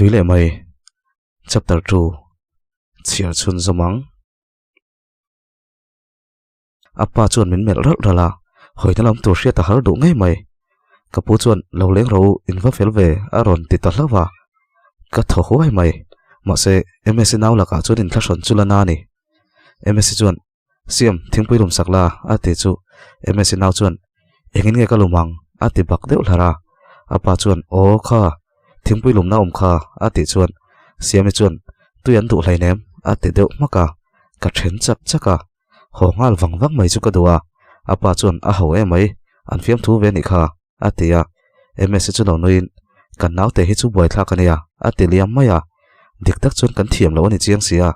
Tuile mai chapter 2 chiar chun zamang apa chuan min mel ral rala hoina lam tur hriat a har du ngai mai kapu chuan lo leng ro in va fel ve aron ti ta hlawa ka tho huai mai ma se ms naw la ka chuan in thla son chulana ni ms chuan siam thingpui rum sakla ati chu ms naw chuan engin nge ka lumang ati bak deuh hlara apa chuan o kha thingpui lum na kha ati chuan siam chuan tuyan du hlai nem ati deuh maka ka then chak chaka hongal wang mai chu ka duwa apa chuan a ho mai an fiam thu ve ni kha atia ms chu lo noin kan naw te hi chu boi thla kania ati liam maya dik tak chuan kan thiam lo ni chiang sia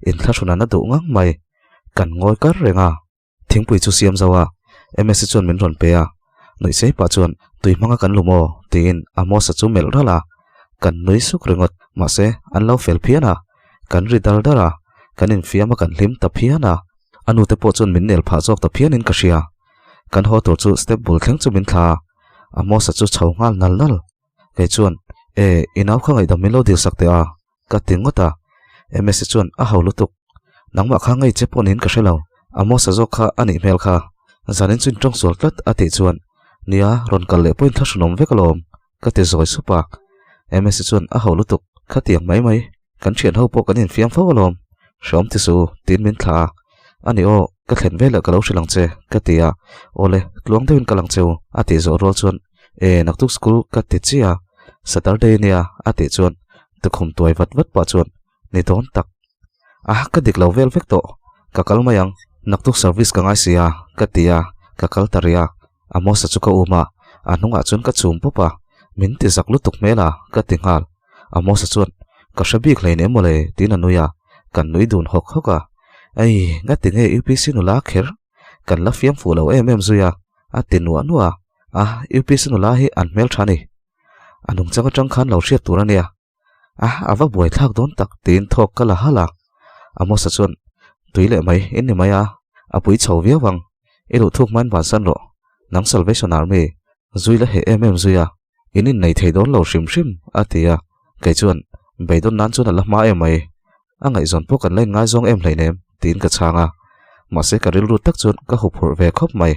in thla thuna na du ngang mai kan ngoi kar renga thingpui chu siam zawa ms chuan min ron pe a noi sei pa chuan tui manga kan lumo tin amo sa chu mel rala kan noi suk rengot ma se an lo fel phiana kan ri dal dara kan in fiama kan hlim ta phiana anu te po chuan min nel pha jok ta phian in ka ria kan ho to chu step bul thleng chu min thla amo sa chu chhongal nal nal ke chuan inaw khangai da melody sakte a ka tingota ms chuan a haw lutuk nangma khangai che pon in ka hrelo amo sa jok kha ani mel kha zanin chin tong sol tlat ati chuan nia ron kal le point thla sunom vekalom ka te zoi supa ms chuan a haw lutuk kha tiang mai kan thian ho po kan in fiam fawalom shom ti su tin min thla ani o ka thlen vela ka lo hrilang che ka tia ole tluang deuin kalang cheu ati zo rol chuan naktuk school ka ti chia saturday nia ati chuan te khum tuai vat pa chuan ni don tak ka dik lo vel vek to ka kalmayang naktuk service ka ngai sia ka tia ka kal taria amo sa chu ka uma anunga chuan ka chum popa min ti zak lutuk mela ka tingal amo sa chuan ka shabik leine mole tin anuya kan nui dun hok hoka ai ngati nge upc nu la kher kan la fiam fu lo zuya atin nuwa upc nu la hi an mel thani anung changa tang khan lo hriat turania ava buai thak don tak tin thok kala hala amo sa chuan tuile mai in ni maya apui chhawia wang elu thuk man ban san ro nang salvation army zuila he zuya inin nei thei don lo hrim atia kai chuan beidon nan chuan la ma mai angai zon po kan len ngai zong hleinem tin ka changa ma se ka ril ru tak chuan ka hupur ve khop mai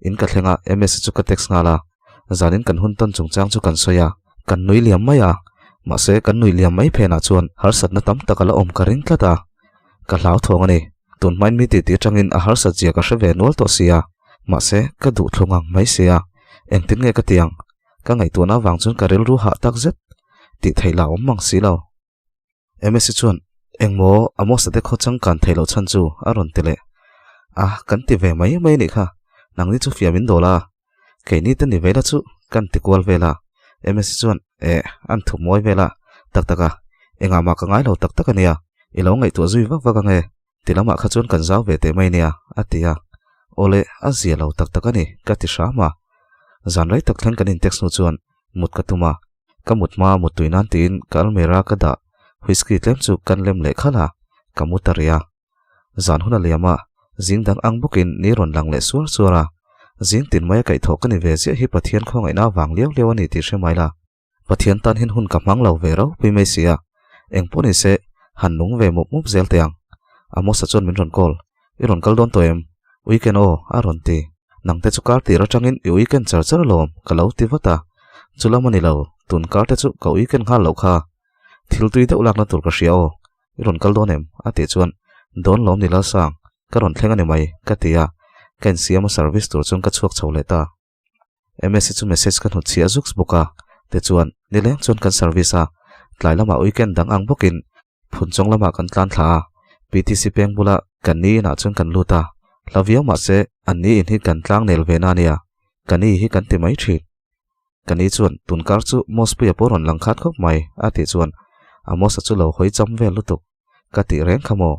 in ka thlenga ms chu ka text ngala zanin kan hun ton chungchang chu kan soya kan nui liam maya ma se kan nui liam mai phena chuan har sat na tam takala om ka ring tlata ka hlau thong ani tun main mi ti tangin a har sat jia ka hre ve nol to sia ma se ka du thlungang mai sia eng tin nge ka tiang ka ngai tu na wang chun ka ril ru ha tak zet ti theila om mang si lo ms chuan engmo amo sa te kho chang kan theilo chan chu aron tele kan ti ve mai ni kha nang ni chu fiamin dola ke ni te ni vela chu kan ti kwal vela ms chuan an thu moi vela tak taka enga ma ka ngai lo tak tak ania i lo ngai tu zui vak nge tilama kha chuan kan zau ve te mai nia atia ole azia lo tak tak ani ka ti shama zan rai tak thlan kan in text nu chuan mut ka tuma ka mutma mutuinan tin kalmera ka da whisky tlem chu kan lem le khala kamutaria zan huna liama jing dang ang bukin ni ron lang le suara jing tin mai kai thok ani ve che hi pathian khongai na wang lew ani ti hre pathian tan hin hun kamang lo ve ro pi mai sia engponi se hannung ve mup zel teang amo sa chon min ron kol i ron kal don toem weekend aron ti nang te chu kar ti ra tangin i weekend char lom kalau ti vata chulamani lo tun kar te chu ka weekend kha lo kha thil tui te ulak na tur ka hriao i ron kal donem ati chuan don lom ni la sang ka ron thlenga ni mai ka tia kan siama service tur chung ka chuak chho leta ms chu message kan hu chia zuks boka te chuan ni leng chuan kan service tlai lama weekend dang ang bokin phunchong lama kan tlan thla ptc peng bula kan ni na chuan kan luta lavia ma se anni in hi kan tlang nel ve na nia kani hi kan ti mai thrit kani chuan tunkar chu mospi aporon langkhat khop mai ati chuan amo sa chu lo hoi cham ve lutuk ka ti reng khamo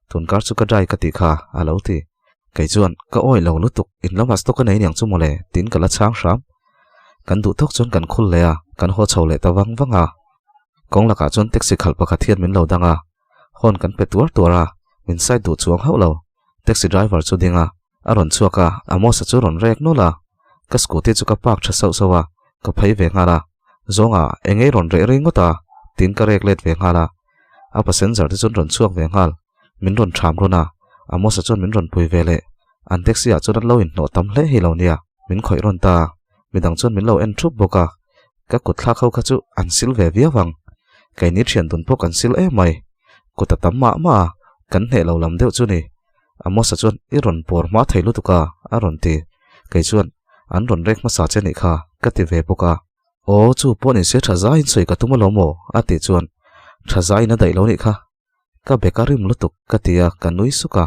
tunkar chu ka dai ka ti kha alo ti kai chuan ka oi lo lutuk in lamas to ka nei nyang chu mole tin kala chang ram kan du thok chuan kan khul le kan ho chho le ta wanga kong la ka chuan taxi khal pakha thian min lo danga hon kan pe tura min sai du chuang hau lo taxi driver chu dinga aron chuaka amo sa chu ron rek nola ka scooty chu ka park tha so ka phai ve ngala zonga engei ron re ringota tin ka rek let ve ngala a passenger te chun ron chuak ve ngal min ron tham rona amo sa chun min ron pui ve le an taxi a chun lo in no tam hle hi lo nia min khoi ron ta midang chun min lo en thup boka ka kut thla khau kha chu an sil ve viawang kai ni thian tun pok an sil e mai kuta tamma ma kan he lo lam deuh chu ni amo sa chun I ron por ma theilu tuka a ron ti kai chuan an ron rek ma sa che ni kha ka ti ve boka o chu pon in se thaza in soi ka tuma lo mo a ti chuan thaza in a dai lo ni kha ka bekarim lutuk ka tia ka nui suka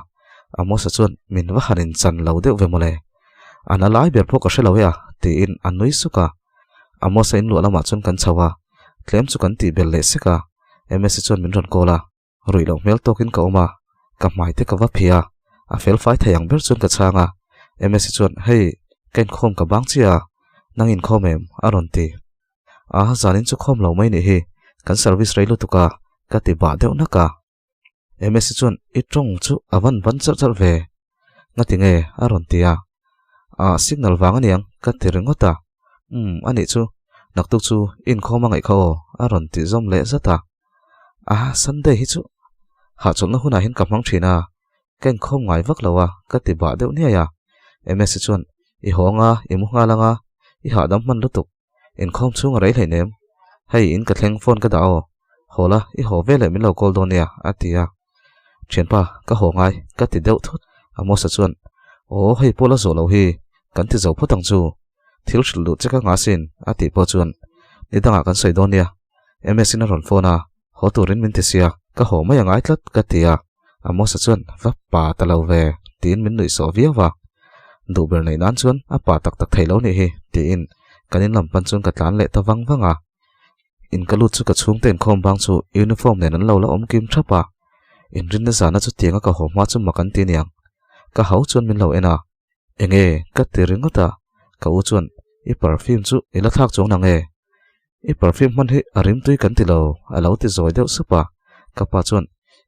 amo sa chuan min wa hanin chan lo deuh ve mole ana lai ber pho ka shelo ya ti in an nui suka amo sa in lo lama chun kan chawa tlem chu kan ti bel le seka ms chuan min ron kola rui lo mel tokin ka oma ka mai te ka wa phia a fel fai thayang ber chun ka changa ms chuan hei ken khom ka bang chia nangin khomem aron ti a zanin chu khom lo mai ni hi kan service reilu tuka ka ti ba deuh naka ms chuan I tong chu awan ban char char ve ngati nge aron tia a signal wang aniang ka ti ringota ani chu naktuk chu in khoma ngai kho aron ti zom le zata a sunday hi chu ha chon na huna hin kamang thina ken khom ngai vak lawa ka ti ba deuh nia ya ms chuan I honga I mu nga langa I ha dam man lutuk in khom chung rei hleinem hei in ka thleng phone ka dao hola I ho vele min lo call donia atia chenpa ka ho ngai ka ti deuh thut amo sa chuan o hei pola zo lo hi kan ti zo photang chu thil shlu cheka nga sin ati po chuan ni danga kan soi donia ms in ron phone a ho turin min ti sia ka ho mai angai tlat ka tia amo sa chuan va pa ta lo ve tin min nui so viawa du ber nei nan chuan a pa tak tak thailo ni hi ti in kanin lam pan chuan ka tlan le ta wang wanga in kalu chu ka chung ten khom bang chu uniform nen an lo la om kim thapa in rin na zana chu tianga ka ho ma chu makan ti niang ka hau chuan min lo ena enge ka ti ringota ka u chuan I perfume chu ila thak chung na nge I perfume man hi arim tui kan ti lo alo ti zoi deuh supa ka pa chuan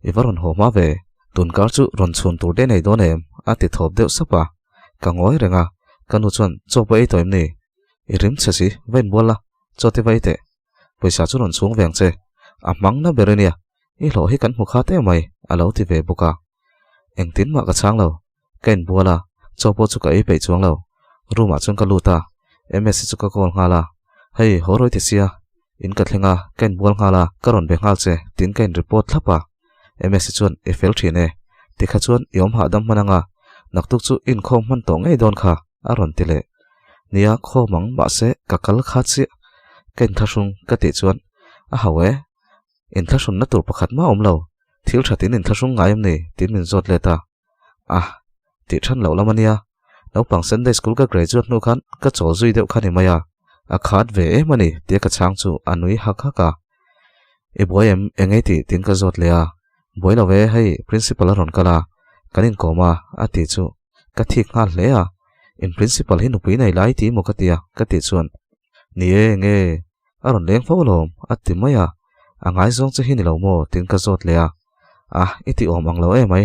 I varon ho ma ve tun kar chu ron chhun tur de nei do nem a ti thop deuh sapa ka ngoi renga kanu chuan chopa ei toim ni I rim chasi vain bola chote vai te poisa chu ron chung veng che a mang na berenia I lo hi kan mu kha te mai alo ti ve buka engtin ma ka chang lo ken bola chopo chu ka ei pe chuang lo ruma chung ka luta ms chu ka kol ngala hei horoi ti sia in ka thlenga ken bol ngala karon be ngal che tin ken report thapa ms chuan I fel thine ti kha chuan yom ha dam mananga naktuk chu in khom man to ngei don kha aron tile nia khomang ba se kakal kha chi ken thasung ka ti chuan a hawe in thasun na tur pakhat ma omlo thil thatin in thasung ngayam ni tin min zot leta ti than lo lamania no pang Sunday school ka graduate no khan ka chol zui deuh khani maya a khat ve e mani te ka chang chu anui hak haka e boyem engei ti tin ka zot lea boy lo ve hei principal ron kala kanin koma ati chu ka thik ngal le a in principal hi nupui nei lai ti mo ka tia ka ti chuan ni e nge aron leng fo lom ati maya angai zong che hi ni lo mo tin ka zot lea iti om ang lo e mai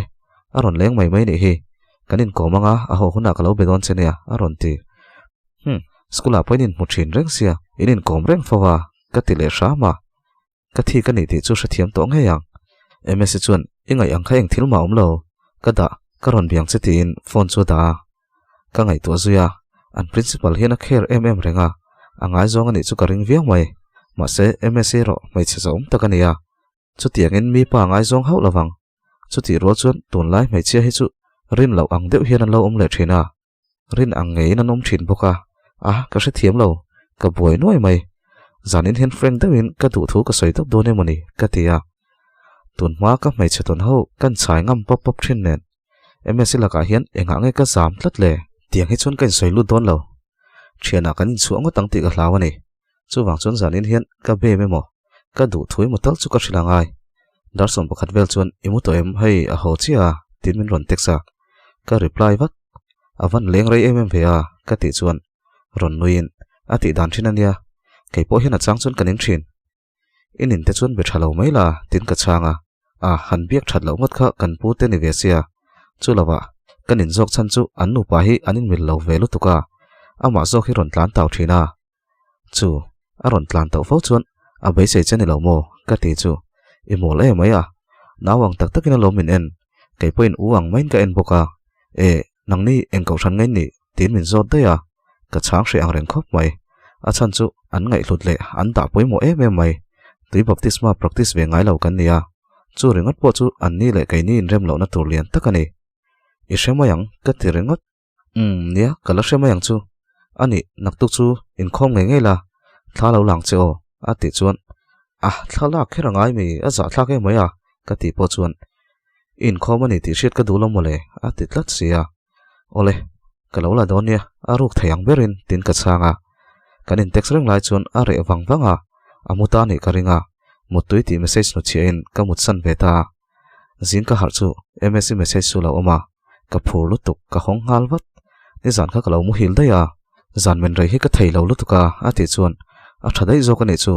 aron leng mai mai ni hi kanin komanga a ho huna ka lo bedon chenia aron ti school a poinin mu thin reng sia inin kom reng fowa ka ti le shama ka thi ka ni ti chu sathiam to nge yang ms chuan ingai ang khaeng thil ma om lo ka da karon biang che tin phone chu da ka ngai to zuya an principal hian a kher renga angai zong ani chu ka ring viang mai ma se ms ro mai che zom takania chu tiangin mi pa ngai zong hau lawang chu ti ro chuan tun lai mai che hi chu rin lo ang deuh hian an lo om le thina rin ang ngei na nom thin boka ka se thiam lo ka boi noi mai zanin hian friend deuhin ka du thu ka soi tok do ne mani ka tia tun ma ka mai che ton ho kan chai ngam pop pop thin nen ms la ka hian enga nge ka zam tlat le tiang hi chon kan soi lu don lo thiana kan chuang tang ti ka hlawani chu wang chon zanin hian ka be memo ka du thui motal chu ka thrilangai darson pakhat vel chuan imu to em hei a ho chia tin min ron teksa ka reply vak avan leng rei ve a ka ti chuan ron nuin ati dan thinania kei po hian a chang chun kanin thin inin te chuan be thalo mai la tin ka changa han biak that lo ngot kha kan pu te ni ve sia chu lawa kanin jok chan chu an nu pa hi anin mil lo ve lu tuka ama jok hi ron tlan taw thina chu a ron tlan taw fo chuan a bai sei chani lo mo ka ti chu I mol mai a nawang tak takin lo min en kai point uang main ka en boka nang ni eng ko than ngai ni tin min zot da ya ka chang se ang reng khop mai a chan chu an ngai hlut le an da poi mo mai tui baptisma practice ve ngai lo kan nia chu ringot po chu an ni le kai ni in rem lo na tur lian takani I shemayang ka ti ringot nia kala shemayang chu ani naktuk chu in khom ngai la thla lo lang che o a ti chuan thla khera ngai mi a za thla ke mai a ka ti po chuan in khom ani ti shet ka du lo mo le a ti tlat sia ole ka lo la don nia a ruk thayang berin tin ka changa kanin text reng lai chuan a re wanga amuta ni ka ringa mutui ti message no chiain ka mut san beta zin ka har chu msc message su la oma ka phur lutuk ka hong hal wat ni zan kha ka lo mu hil da ya zan men rei hi ka thei lo lutuka a ti chuan a thadai zo ka nei chu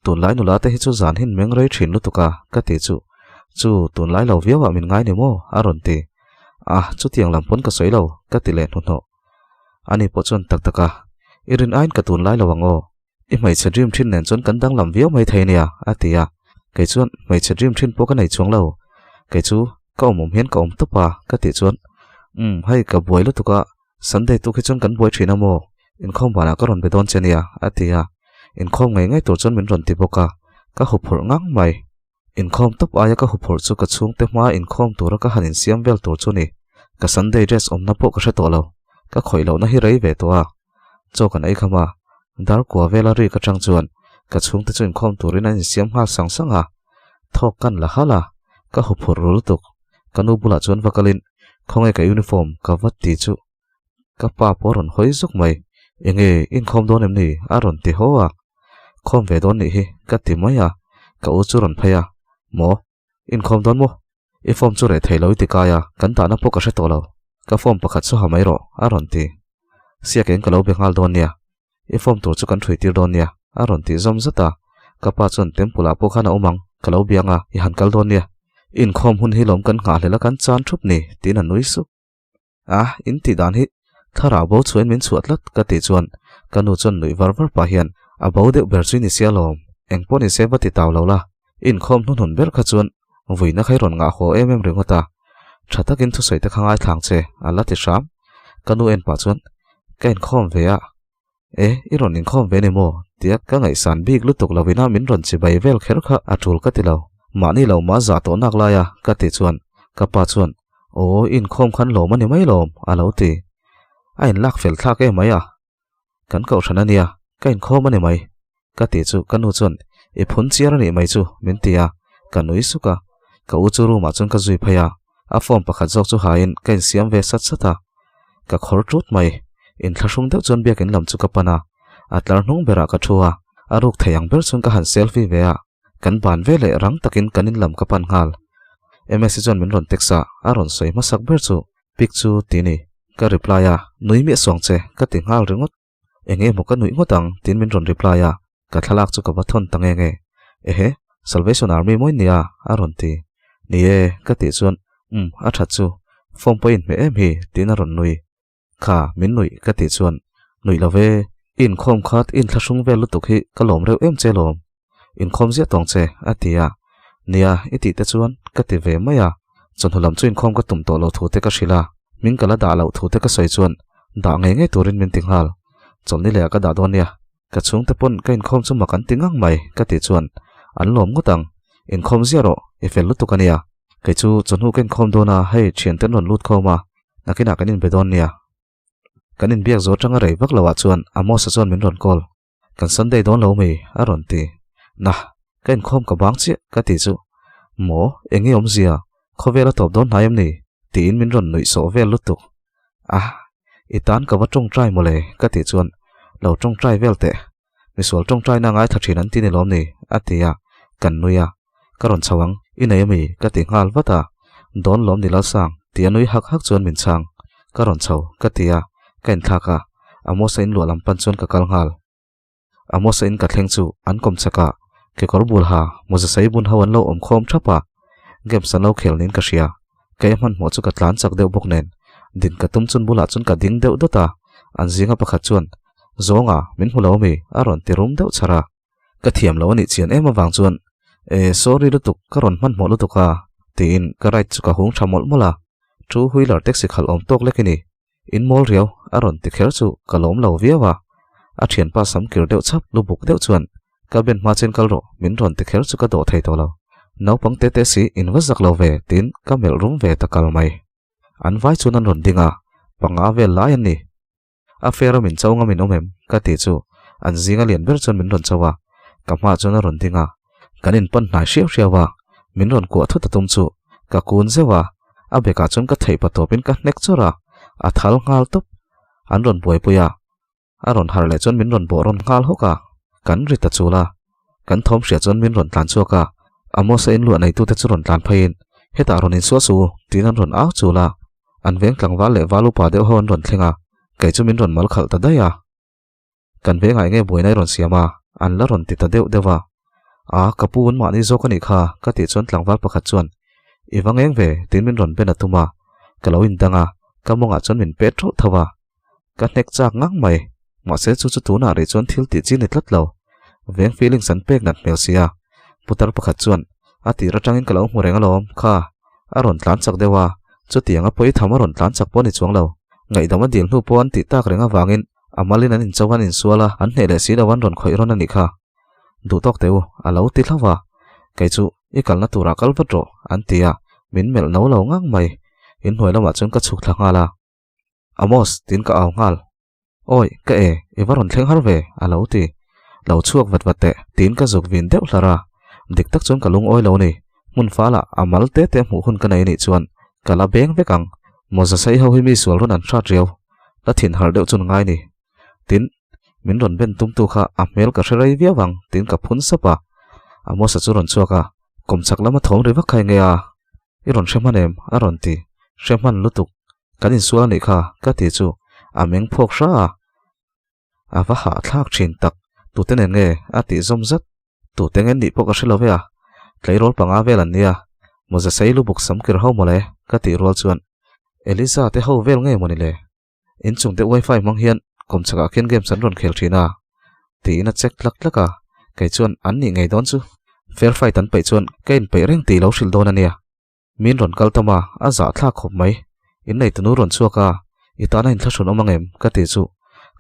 tun lai nu la te hi chu zan hin meng rei thin lutuka ka ti chu tun lai lo viawa min ngai ni mo a ron ti chu tiang lampon ka soi lo ka ti le no ani po chuan tak taka irin ain ka tun lai lo wango I mai che dream thin nen chon kan dang lam viau mai thei nia atia kai chuan mai che dream thin po ka nei chuang lo kai chu ka omom hian ka om to pa ka ti chuan hai ka boi lu tuka sunday tu khi chon kan boi thina mo in khom bana ka ron be don chenia atia in khom ngai tur chon min ron ti boka ka hupur ngang mai in khom top aya ka hupur chu ka chung te ma in khom tur ka hanin siam vel tur chu ni ka sunday dress om na po ka hre to lo ka khoi lo na hi rei ve to a cho kan ai khama dar kwa vela ri ka chang chuan ka chung te chuin khom turin an siam ha sang thok kan la hala ka hupur rul tuk kanu bula chuan vakalin khongai ka uniform ka wat ti chu ka pa poron hoi zuk mai enge in khom don em ni aron ti ho a khom ve don ni hi ka ti maya ka u chu ron phaya mo in khom don mo I form chu re thailo ti kaya kan ta na po ka hre to lo ka form pakhat chu ha mai ro aron ti sia ken ka lo be ngal don nia I form tur chu kan thui tir don nia aron ti zom zata ka pa chon tempula po khana umang ka lo bianga I han kal don nia in khom hun hi lom kan nga lela kan chan thup ni tin an nui su in ti dan hi thara bo chuan min chuatlat ka ti chuan kanu chon nui var pa hian a bo de ber chin ni sia lom engpo ni se bati taw lo la in khom hun ber kha chuan vuina khai ron nga ho ringota thatakin thu soite khangai thang che ala ti sham kanu en pa chuan kain khom ve a iron in khom ve ni mo tiak ka ngai san bik lutuk lovina min ron chi bai vel kher kha atul ka ti lo mani lo ma za to nak la ya ka ti chuan ka pa chuan in khom khan lo mani mai lom alo ti ain lak fel thak e mai a kan ko thana nia kain khom mani mai ka ti chu kanu chuan phun chiar ni mai chu min tia kanui suka ka u chu ru ma chun ka zui phaya a form pakhat jok chu hain kain siam ve sat sata ka khor tut mai in thlashung deuh chuan biakin lam chu ka pana atlar hnung bera ka thua aruk thayang ber chun ka han selfie ve a kan ban ve le rang takin kanin lam ka pan ngal msc chuan min ron teksa aron soi ma sak ber chu pic chu tini ka reply a nui mi song che ka ti ngal ringot enge mo ka nui ngotang tin min ron reply a ka thalak chu ka bathon tangenge Salvation Army moi nia aron ti ni ka ti chuan a that chu form point me em hi tin aron nui kha min nui ka ti chuan nui love in khom khat in thlasung ve lutuk hi kalom reu em che lom in khom zia tong che atia nia iti te chuan ka ti ve maya chon hulam chu in khom ka tum to lo thu te ka shila min kala da lo thu te ka soi chuan da nge turin min tinghal chon ni le ka da don nia ka chung te pon ka in khom chu makan tingang mai ka ti chuan an lom ngutang in khom zero ifel lutukania kai chu chon hu ken khom dona hei thian ten ron lut khoma nakina kanin bedon nia kanin biak zo tanga rei vak lawa chuan amo sa chuan min ron kol kan sunday don lo mi aron ti na kain khom ka bang chi ka ti chu mo engi om zia khovela top don naim ni tin min ron nui so vel lutuk itan ka wa tong trai mole ka ti chuan lo tong trai velte misol tong trai na ngai thathin an ti ni lom ni atia kan nuya karon chawang inai mi ka ti ngal wata don lom ni la sang ti anui hak chuan min chang karon chaw ka tia kain thaka amo sa in lo lam pan chuan ka kal ngal amo sa in ka thleng chu an kom chaka ke kor bul ha moza sai bun hawan lo om khom thapa game san lo khel nin ka ria ke man mo chu ka tlan chak deuh bok nen din ka tum chun bula chun ka ding deuh dota an zinga pakhat chuan zonga min hulo mi aron ti rum deuh chara ka thiam lo ani chian em awang chuan sorry lutuk ka ron man mo lutuka tin ka right chu ka hung thamol mola two wheeler taxi khal om tok lekini in mol riau aron ti kher chu kalom lo viawa a thian pa sam kir deuh chap lubuk deuh chuan ka ben ma chen kalro min ron ti kher chu ka do thei to lo no pang te te si in wazak lo ve tin ka mel rum ve ta kal mai an vai chu nan ron dinga panga ve lai ani a fera min chawng min omem ka ti chu an zinga lian ber chon min ron chawa ka ma chu na ron dinga kanin pan na shiau shiawa min ron ko thut tum chu ka kun zewa a beka chon ka thei pa to pin ka nek chora a thal ngal top an ron boi puya a ron har le chon min ron bo ron ngal hoka kan ri ta chula kan thom sia chon min ron tlan chuka amo sa in lu nei tu te chu ron tlan phain heta ron in so su tin an ron au chula an veng tlang wal le walu pa deuh hon ron thlenga kai chu min ron mal khal ta daya kan ve ngai nge boi nai ron siama an la ron ti ta deuh dewa a kapun ma ni zo ka ni kha ka ti chon tlang wal pakhat chuan iwangeng ve tin min ron ben atuma kaloin danga kamonga chon min petro thawa ka nek chak ngang mai ma se chu chu tu na re chon thil ti chi ni tlat lo veng feeling san pek nat mel sia putar pakhat chuan ati ratangin kalo hmureng alom kha aron tlan chak dewa chu tianga poi thama ron tlan chak poni chuang lo ngai dama dil hnu pon ti tak renga wangin amalin an in chawan in suala an hele si lawan ron khoi ron ani kha du tok teu alo ti thlawa kai chu ikal na tura kal vatro an tia min mel no lo ngang mai in hoi lama chun ka chuk thanga la amos tin ka aw ngal oi ka iwaron thleng har ve alo ti lo chuak vat vate tin ka zuk vin deuh hlara dik tak chun kalung oi lo ni mun fala amal te te mu hun ka nei ni chuan kala beng vekang moza sai ho hi mi sual ron an thrat riau la thin har deuh chun ngai ni tin min ron ben tum tu kha amel ka hrerai viawang tin ka phun sapa amos chu ron chuaka komchak lama thom ri vakhai nge a iron shemanem aron ti sheman lutuk kanin sual ni kha ka ti chu ameng phok sha awa ha thlak thin tak tu ten nge ati zom zat tu tengen ni pok a hrelovea tleirol panga velan nia moza sei lu buk samkir ho mole ka ti rol chuan eliza te ho vel nge monile in chung te wifi mang hian komchaka khen game san ron khel thina ti na check lak laka kai chuan an ni ngei don chu fair fight an pai chuan kain pai reng ti lo hril don ania min ron kaltama a za thla khop mai in nei tunu ron chuaka itana in thla shun omangem ka ti chu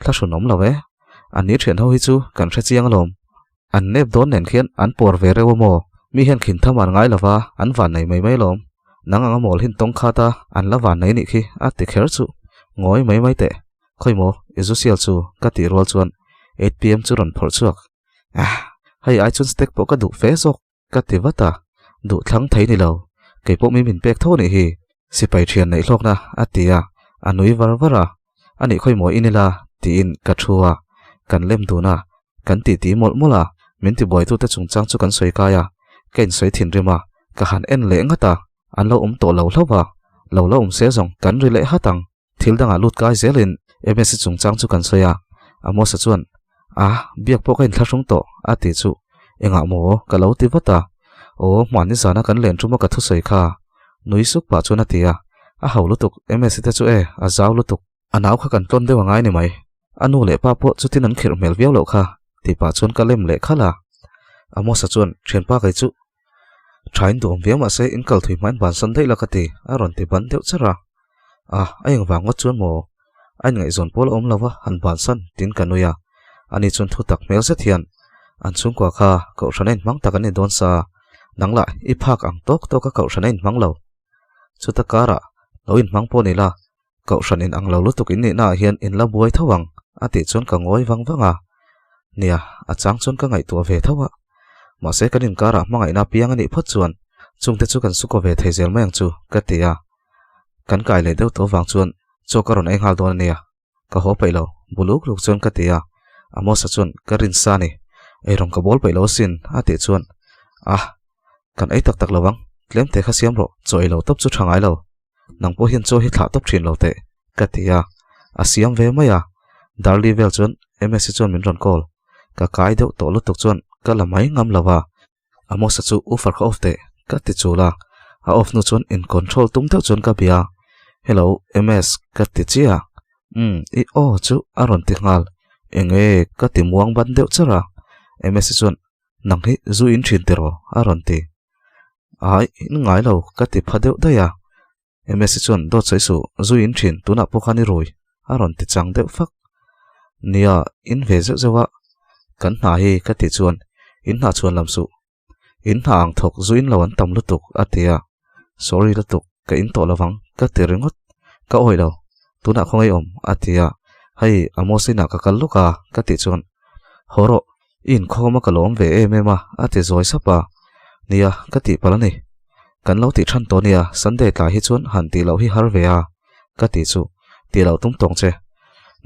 thla shun om lawe an ni thian ho hi chu kan hre chiang lom an nep don nen khian an por ve rewo mo mi hian khin thaman ngai lawa an van nei mai mai lom nang anga mol hin tong khata an la van nei ni khi a ti kher chu ngoi mai mai te khoimo izusial chu ka ti rol chuan 8pm chu ron phor chuak hay ai chun steak po ka du fe zok ka ti wata du thlang thei ni lo ke po mi min pek tho ni hi sipai thian nei hlok na atia anui warwara ani khoimo inila ti in ka thuwa kan lem du na kan ti mol mola min ti boy tu ta chungchang chu kan soi kaya ken soi thin rima ka han en le ngata an lo to lo hlova lo se zong kan ri le hatang thil danga lut kai zelin ms chungchang chu kan soya amo sa chuan biak po kain thlasung to ati chu enga mo ka lo ti wata o mani zana kan len tuma ka thu soi kha nui suk pa chuna tia a haulutuk ms te chu a zaw lutuk anaw kha kan tlon dewa ngai ni mai anu le pa po chu tin an khir mel viau lo kha ti pa chun ka lem le khala amo sa chuan thian pa kai chu thain dom viam ase in kal thui man ban san dei la ka ti aron ti ban deuh chara ayeng wangot chuan mo anh ngai zon pol om lawa han ban san tin kanuya ani chun thu tak mel se thian an chung kwa kha ko shanen mang takani don sa nangla i phak ang tok to ka ko shanen mang lo chuta kara loin mang po ni la ko shanen ang lo lu tukin ni na hian in la buai thawang ati chun ka ngoi wanga nia achang chun ka ngai to ve thawa ma se kanin kara mangai na piang ani phot chuan chungte chu kan suko ve theizel mayang chu ka tia kan kai le deuh to wang chuan chokaron ai hal don ania ka ho pailo buluk luk chon ka tia amo sa chun ka rin sa ni ei rong ka bol pailo sin ati chuan kan ai tak tak lawang tlem te kha siam ro choi lo top chu thangai lo nang po hian cho hi thla top thin lo te ka tia asiam ve maya darli vel chun ms chun min ron call ka kai deuh to lu tuk chuan ka lamai ngam lawa amo sa chu ufar kha off te ka ti chula a off nu chun in control tum deuh chun ka bia hello ms ka ti chia I chu aron ti ngal enge ka ti muang ban deuh chara ms chun nang hi zu in thin tero aron ti ai in ngai lo ka ti phadeu da ya ms chon do chai su zu in thin tuna pokhani roi aron ti chang deuh fak nia in ve zeu zewa kan hna hi ka ti chuan in hna chuan lam su in hna ang thok zu in lo an tam lutuk atia sorry lutuk ka in to lawang ka ti ringot ka oi lo tuna khongai om atia hay amosina ka kalluka ka ti chuan horo in khoma ka lom ve emema ati zoi sapa nia ka ti palani kan lo ti than to nia sunday ta hi chuan han ti lo hi har ve a ka ti chu ti lo tum tong che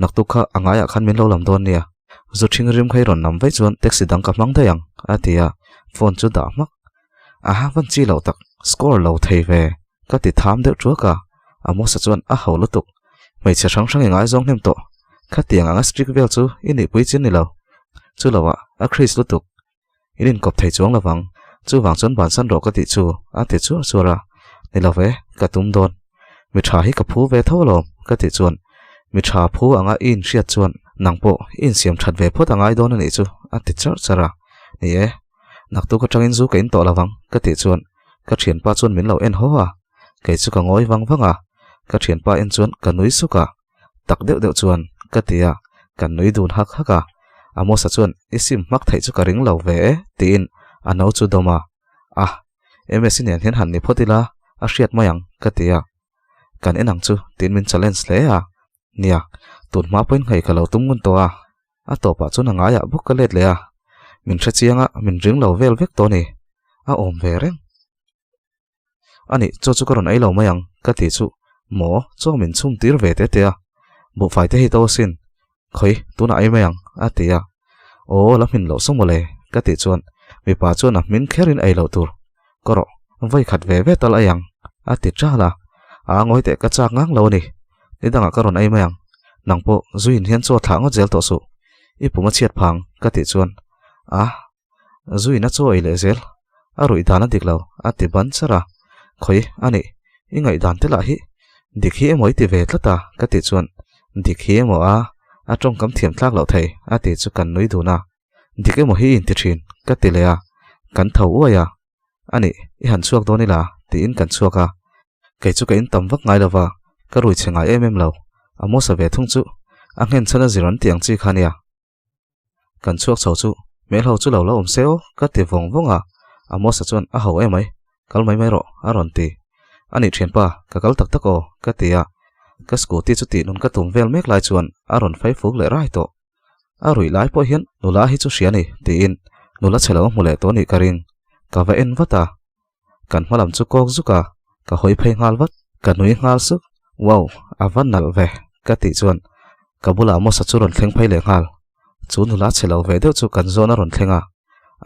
nak tu kha angaya khan min lo lam don nia zu thing rim khai ron nam ve chuan taxi dang ka mang dayang atia phone chu da mak a van chi lo tak score lo thei ve ka ti tham de chu ka amo sa chuan a ho lutuk mai che sang sang ngai zong nem to kha tiang anga strict vel chu ini pui chin ni lo chu lawa a Chris lutuk inin kop thei chuang lawang chu wang chon ban san ro ka ti chu a ti chu chura ni lo ve ka tum don mi tha hi ka phu ve tho lo ka ti chuan mi tha phu anga in riat chuan nangpo in siam that ve phot angai don ani chu a ti char chara ni e nak tu ka tangin zu ka in to lawang ka ti chuan ka thian pa chuan min lo en ho a ke chu ka ngoi wang wanga ka thian pa en chuan ka nui su ka tak deuh deuh chuan ka tia kan nui dun hak haka amo sa chuan isim mak thai chu ka ring lo ve tin ano chu doma ms in hian han ni photila a hriat mayang ka tia kan enang chu tin min challenge le a nia tun ma point ngai ka lo tum ngun to a to pa chu na nga ya buk ka let le a min thra chianga min ring lo vel vek to ni a om ve reng ani chu ka ron ai lo mayang ka ti chu mo chu min chum tir ve te a bu fai te hi to sin khoi tu na ai mayang atia o la min lo somole ka ti chuan mi pa chuan a min kherin ai lo tur koro vai khat ve ve tal ayang ati chala a ngoi te ka chak ngang lo ni idanga karon ai mayang nangpo zuin hian chu thang zel to su ipuma chiat phang ka ti chuan zuina chu ai le zel a rui dana diklo ati ban chara khoi ani ingai dan te la hi dikhi moi ti ve tlata ka ti chuan dikhi mo a trong kam thiam thlak lo thei ati chu kan nui duna dikhe mo hi in ti thin ka ti le a kan thau uaya ani I han chuak do ni la ti in kan chuaka ke chu ka in tam vak ngai lawa ka rui chenga em lo amo sa ve thung chu a nghen chana ziron tiang chi khania kan chuak chho chu mel ho chu lo om seo ka ti vong vonga amo sa chuan a ho emai kal mai ro a ron ti ani thian pa ka kal tak tako ka tia ka scooty chu ti nun ka tum vel mek lai chuan a ron fai fuk le rai to a rui lai po hian nula hi chu hriani ti in nula chelo mule to ni karing ka va en vata kan malam chu kok zuka ka hoi phei ngal wat ka nui ngal su wow avan nal ve ka ti chuan ka bula mo sa chu ron thleng phei le ngal chu nula chelo ve deuh chu kan zona ron thlenga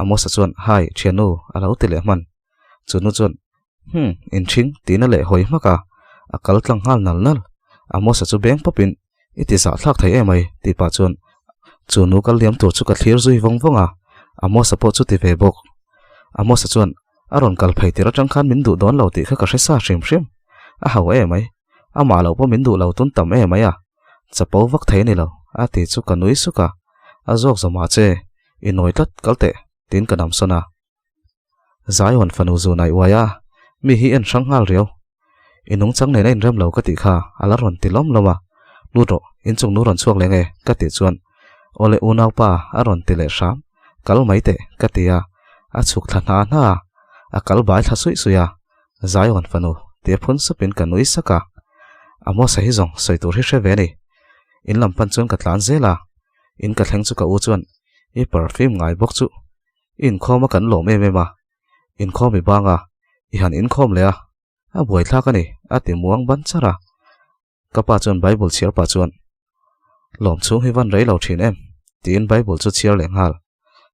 amo sa chuan hai thianu alo ti le man chu nu chuan in thing tina le hoi maka akal tlang hal nal amo sa chu beng popin iti za thlak thei emai ti pa chuan chu nu kal liam tur chu ka thlir zui vongvonga amo sa po chu ti ve bok amo sa chuan aron kal phei tira tang khan min du don lo ti kha ka hresa hrim a haw emai ama lo po min du lo tun tam emai a chapo vak thei ni lo a ti chu ka nui suka a jok zama che I noi tat kalte tin ka nam sona Zion fanu zu nai waya mi hi en sang hal riau inung chang nei in ram lo ka ti kha ala ron ti lom loma luto in chung nu ron chuak le nge ka ti chuan ole unau pa aron ti le sham kal mai te ka ti a chuk thana na a kal bai tha sui suya Zion fanu te phun supin ka nui saka amo sa hi zong soi tur hi hre ve ni in lam pan chuan ka tlan zela in ka thleng chu ka u chuan I perfume ngai bok chu in khoma kan lo me ma in khom mi banga I han in khom le a buai thla ka ni a ti muang ban chara ka pa chuan bible chiar pa chuan lom chu hi van rei lo thin em tin bible chu chiar le ngal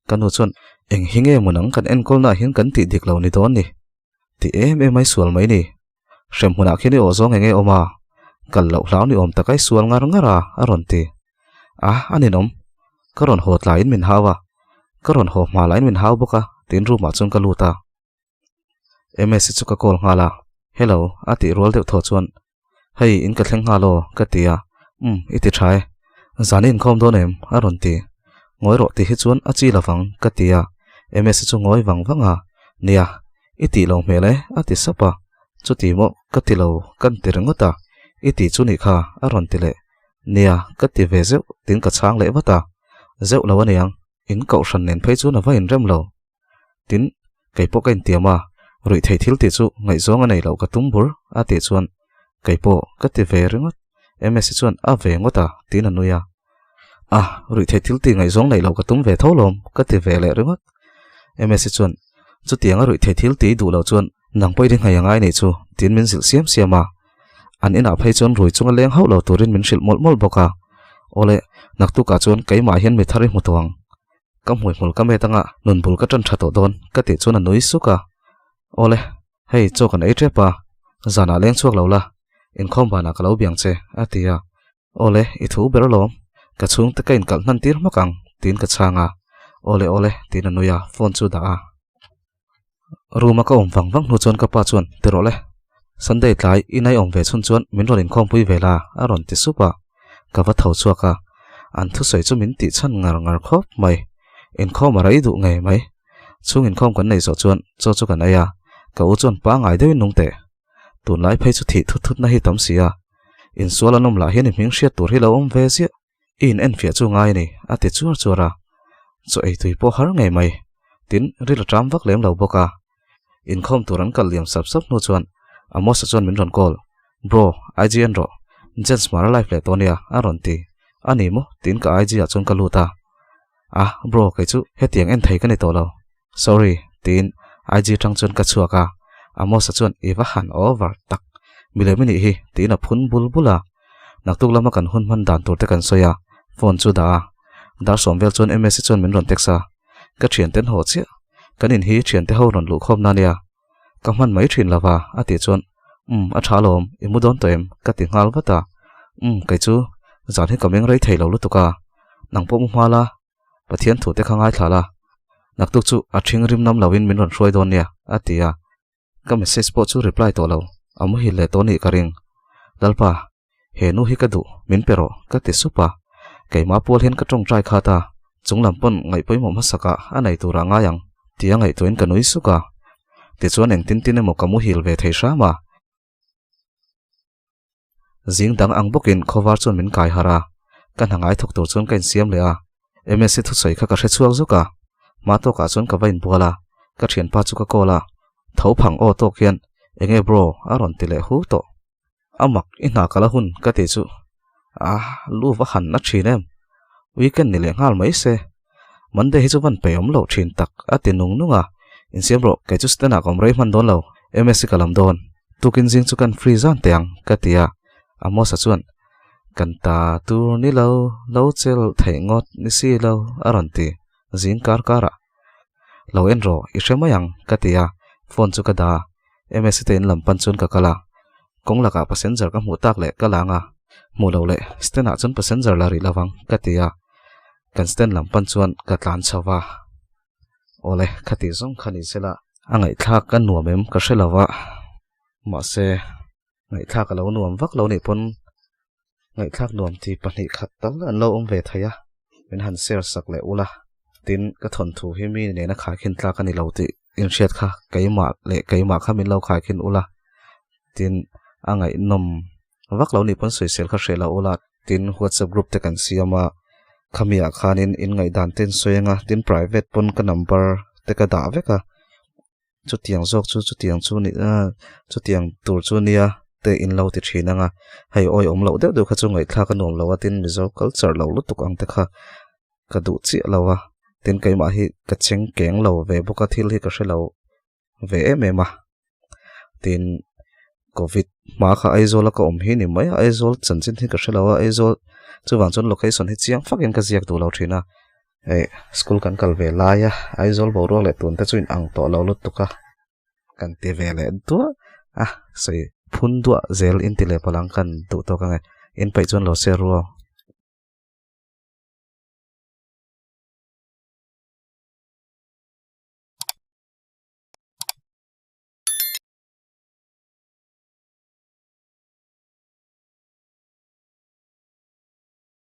kanu chuan eng hinge munang kan en kol na hin kan ti dik lo ni don ni ti em mai sual mai ni shem huna khini o zong enge oma kal lo hlaw ni om takai sual ngar ngara aron ti ani nom karon hot la in min hawa karon ho ma la in min haw boka tin ru ma chung ka luta ms chu ka kol ngala hello ati rol de tho chuan hei in ka thleng halo ka tia iti thai zanin khom do nem aron ti ngoi ro ti hi chuan achi lawang ka tia MS chu ngoi wang nia iti lo mele ati sapa chu ti mo katilo kan tirngota iti chu ni kha aron tile nia kati ve zeu tin ka chang le wata zeu lo aniang in kau shan nen phei chu na vain rem lo tin kaipo kain tiama rui thei thil ti chu ngai zonga nei lo ka tumbur ati chuan kaipo kati ve ringot MS chuan a ve ngota tin anuya rui thei thil ti ngai zong nei lo ka tum ve tholom kati ve le ringot MS chuan chu tianga rui thei thil ti du lo chuan nang poi ring ngai angai nei chu tin min sil siam siama an ina phei chuan rui chunga leng hau lo turin min sil mol boka ole naktu ka chuan keima hian mi thari mutuang kam hoi mol kam etanga nun bul ka tan thato don ka ti chuan anui suka ole hei chokan ei trepa zana leng chuak lo la in khom bana ka lo biang che atia ole I thu ber lom ka chung te kain kal nan tir makang tin ka changa ole tin anuya phone chu da a ruma ka wang nu chuan ka pa chuan tirole Sunday tlai inai om ve chun chuan min ron in khom pui vela aron ti supa ka va thau chuaka an thu soi chu min ti chan ngar khop mai in khom rai du ngai mai chung in khom kan nei zo chuan chu kan aya ka u chuan pa ngai deu nung te tun lai phei chu thi thut na hi tam sia in suala nom la hian ming hriat tur hi lo om ve sia in en fia chu ngai ni ate chuara chu ei tui po har ngai mai tin ril tram vak lem lo boka in khom turan kal liam sap nu chuan amos chuan min ron call bro IGN ro Jens Mara life le tonia aron ti ani mo tin ka IG a chun kaluta bro kai chu hetiang en thei ka ni to lo sorry tin IG tang chun ka chuaka amos chuan iwa han over tak milemini hi tin a phun bulbula naktuk lama kan hun man dan tur te kan soya phone chu da dar somvel chuan MS chuan min ron teksa ka thian ten ho che kanin hi thian te ho ron lu khom na nia ka man mai thin lawa ati chuan a thalom imudon toem ka ti ngal wata kai chu zan hi kameng rei thei lo lutuka nangpo mu mala pathian thu te khangai thala naktuk chu a thing rim nam lawin min ron hroi don nia atia ka message po chu reply to lo amu hi le to ni karing lalpa he nu hi ka du min pero ka ti supa kai ma pol hen ka tong trai khata chunglam pon ngai poi mo masaka anai tu ranga yang tia ngai toin kanui suka ti chuan eng tin emo kamu hil ve thei sha ma zing dang ang bokin khovar chun min kai hara kan hangai thok tur chun kan siam le a MS thu soi kha ka hre chuak zuka ma to ka chun ka vain bola ka thian pa chu ka kola thau phang o to khian enge bro aron tile hu to amak ina kala hun ka te chu lu va han na thinem weekend ni le ngal mai se monday hi chu van pe om lo thin tak ati nung nunga in siam ro kai chu stena kom rei man don lo MS kalam don tukin jing chu kan free zan teang ka tia amo sa chuan kan ta tur ni lo chel thei ngot ni si lo aron ti jing kara lo en ro I hremayang ka tia phone chu ka da MS te in lampan chun ka kala kongla ka passenger ka mu tak le kalanga mu lo le stena chun passenger la ri lawang ka tia kan sten lampan chuan ka tlan chawa ole khati zong khani sela angai thak kan nuamem ka hrelawa ma se ngai thak lo nuam vak lo ni pon ngai thak nuam ti pani khat tal an lo om ve thaya min han ser sak le ula tin ka thon thu hi mi ne na kha khin tla kan ni lo ti in shet kha keima kha min lo kha khin ula tin angai nom vak lo ni pon soi sel kha hrela ula tin WhatsApp group te kan siama khamia khanin in ngai dan ten soenga tin private pon ka number te ka da veka chutiang zok chutiang chu ni chutiang tur chu nia te in lo ti thinanga hei oi om lo de kha chu ngai thla ka nom lo tin mizo culture lo lutuk ang te kha ka du chi lawa tin keima hi ka cheng keng lo ve boka thil hi ka hrelo ve emema tin covid ma kha aizol ka om hi ni mai aizol chanchin hi ka hrelawa aizol chuwang chon location hi chiang fakin ka ziak du lo thina school kan kal ve la ya aizol bo ro le tun te chuin ang to lo lut tuka kan te ve le tu sei phun du zel in ti le palang kan du to ka in pai chon lo se ro